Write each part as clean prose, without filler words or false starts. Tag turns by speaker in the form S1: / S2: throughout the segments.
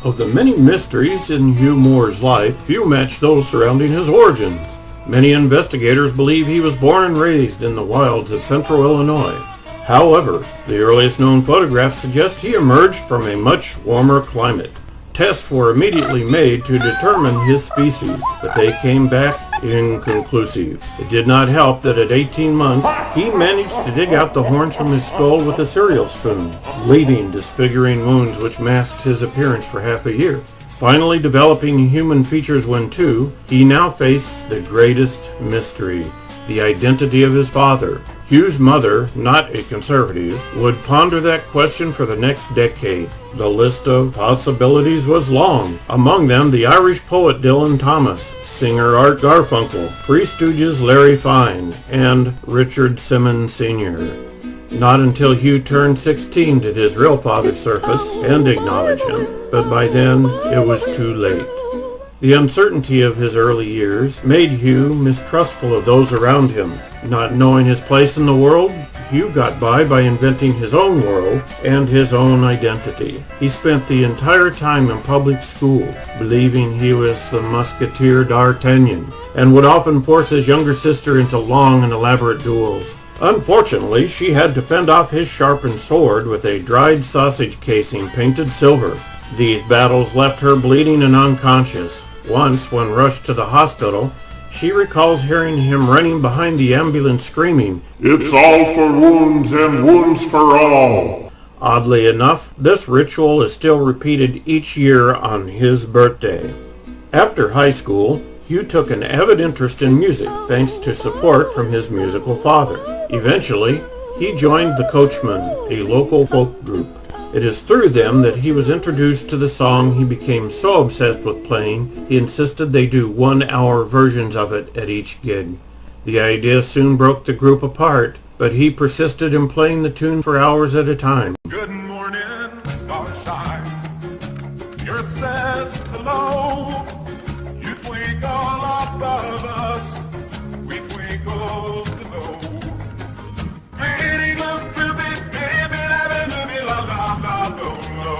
S1: Of the many mysteries in Hugh Moore's life, few match those surrounding his origins. Many investigators believe he was born and raised in the wilds of central Illinois. However, the earliest known photographs suggest he emerged from a much warmer climate. Tests were immediately made to determine his species, but they came back inconclusive. It did not help that at 18 months, he managed to dig out the horns from his skull with a cereal spoon, leaving disfiguring wounds which masked his appearance for half a year. Finally developing human features when 2, he now faced the greatest mystery, the identity of his father. Hugh's mother, not a conservative, would ponder that question for the next decade. The list of possibilities was long. Among them, the Irish poet Dylan Thomas, singer Art Garfunkel, Three Stooges Larry Fine, and Richard Simmons Sr. Not until Hugh turned 16 did his real father surface and acknowledge him, but by then it was too late. The uncertainty of his early years made Hugh mistrustful of those around him. Not knowing his place in the world, Hugh got by inventing his own world and his own identity. He spent the entire time in public school, believing he was the musketeer d'Artagnan, and would often force his younger sister into long and elaborate duels. Unfortunately, she had to fend off his sharpened sword with a dried sausage casing painted silver. These battles left her bleeding and unconscious. Once, when rushed to the hospital, she recalls hearing him running behind the ambulance screaming, "It's all for wounds and wounds for all." Oddly enough, this ritual is still repeated each year on his birthday. After high school, Hugh took an avid interest in music thanks to support from his musical father. Eventually, he joined the Coachmen, a local folk group. It is through them that he was introduced to the song. He became so obsessed with playing, he insisted they do 1-hour versions of it at each gig. The idea soon broke the group apart, but he persisted in playing the tune for hours at a time.
S2: Good morning, starshine. Your earth says hello. You twinkle above us. We twinkle below. Pretty look, baby, baby, baby, la la la lo lo.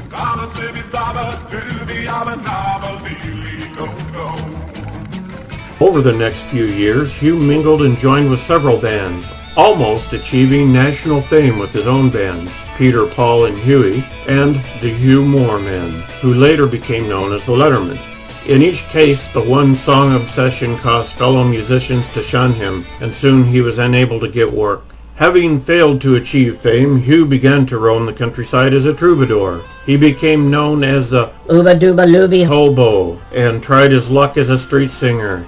S2: Saba, sibi, saba, doobie, yaba, naba, lee, go, go.
S1: Over the next few years, Hugh mingled and joined with several bands, almost achieving national fame with his own band, Peter, Paul, and Huey, and the Hugh Moore Men, who later became known as the Lettermen. In each case, the one-song obsession caused fellow musicians to shun him, and soon he was unable to get work. Having failed to achieve fame, Hugh began to roam the countryside as a troubadour. He became known as the
S3: Ooba Dooba Looby
S1: Hobo, and tried his luck as a street singer.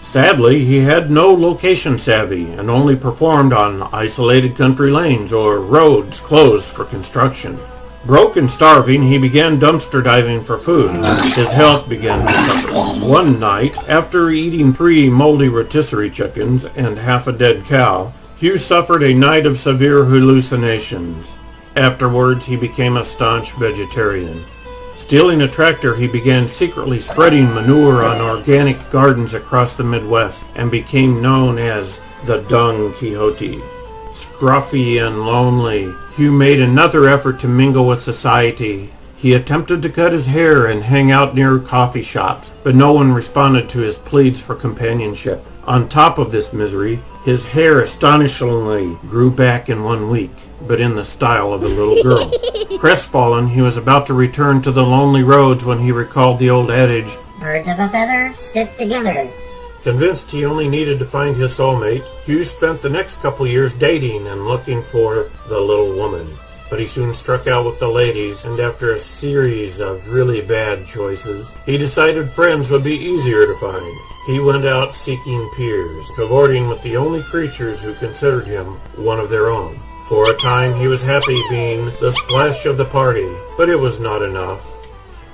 S1: Sadly, he had no location savvy and only performed on isolated country lanes or roads closed for construction. Broke and starving, he began dumpster diving for food. His health began to suffer. One night, after eating 3 moldy rotisserie chickens and half a dead cow, Hugh suffered a night of severe hallucinations. Afterwards, he became a staunch vegetarian. Stealing a tractor, he began secretly spreading manure on organic gardens across the Midwest and became known as the Don Quixote. Scruffy and lonely, Hugh made another effort to mingle with society. He attempted to cut his hair and hang out near coffee shops, but no one responded to his pleas for companionship. On top of this misery, his hair astonishingly grew back in 1 week, but in the style of a little girl. Crestfallen, he was about to return to the lonely roads when he recalled the old adage,
S3: Birds of a feather stick together.
S1: Convinced he only needed to find his soulmate, Hugh spent the next couple years dating and looking for the little woman. But he soon struck out with the ladies, and after a series of really bad choices, he decided friends would be easier to find. He went out seeking peers, cavorting with the only creatures who considered him one of their own. For a time he was happy being the splash of the party, but it was not enough.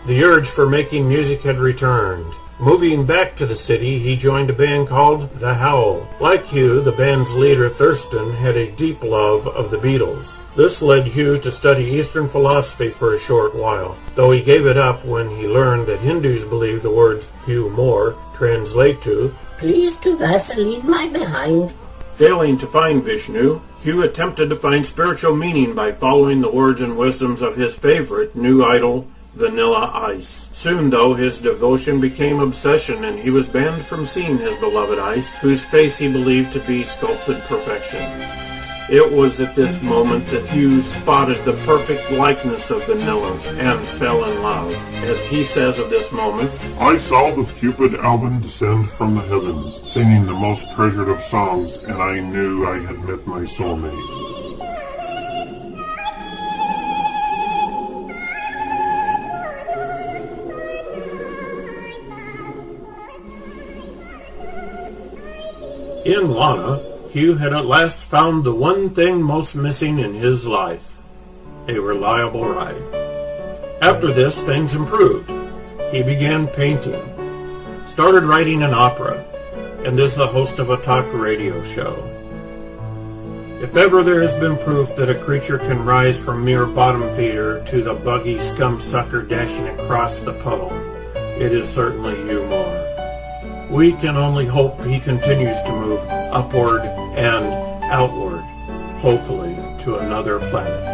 S1: The urge for making music had returned. Moving back to the city, he joined a band called The Howl. Like Hugh, the band's leader Thurston had a deep love of the Beatles. This led Hugh to study Eastern philosophy for a short while, though he gave it up when he learned that Hindus believe the words Hugh Moore translate to
S3: Please to Vaseline my behind.
S1: Failing to find Vishnu, Hugh attempted to find spiritual meaning by following the words and wisdoms of his favorite new idol, Vanilla Ice. Soon, though, his devotion became obsession, and he was banned from seeing his beloved Ice, whose face he believed to be sculpted perfection. It was at this moment that Hugh spotted the perfect likeness of Vanilla and fell in love. As he says of this moment,
S2: I saw the Cupid Alvin descend from the heavens, singing the most treasured of songs, and I knew I had met my soulmate.
S1: in Lana, Hugh had at last found the one thing most missing in his life: a reliable ride. After this, things improved. He began painting, started writing an opera, and is the host of a talk radio show. If ever there has been proof that a creature can rise from mere bottom feeder to the buggy scum sucker dashing across the puddle, it is certainly Hugh Moore. We can only hope he continues to move upward and outward, hopefully to another planet.